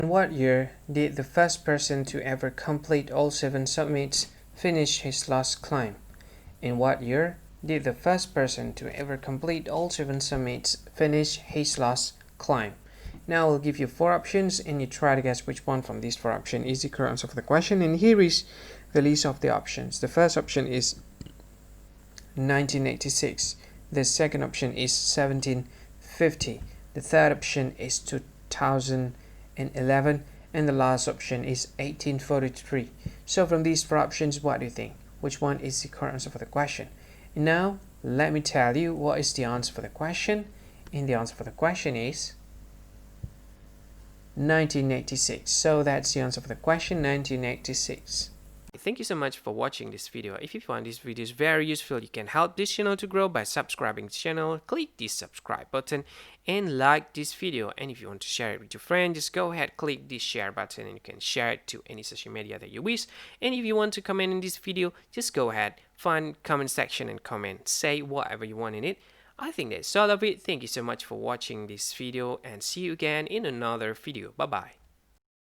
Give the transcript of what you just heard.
In what year did the first person to ever complete all 7 summits finish his last climb? In what year did the first person to ever complete all 7 summits finish his last climb? Now I'll give you 4 options and you try to guess which one from these 4 options is the correct answer for the question. And here is the list of the options. The first option is 1986. The second option is 1750. The third option is 2011. And the last option is 1843. So from these 4 options, what do you think? Which one is the correct answer for the question? And now, let me tell you what is the answer for the question. And the answer for the question is 1986. So that's the answer for the question, 1986. Thank you so much for watching this video. If you find this video very useful, you can help this channel to grow by subscribing to the channel. Click the subscribe button and like this video. And if you want to share it with your friend, just go ahead, click the share button and you can share it to any social media that you wish. And if you want to comment in this video, just go ahead, find comment section and comment. Say whatever you want in it. I think that's all of it. Thank you so much for watching this video and see you again in another video. Bye bye.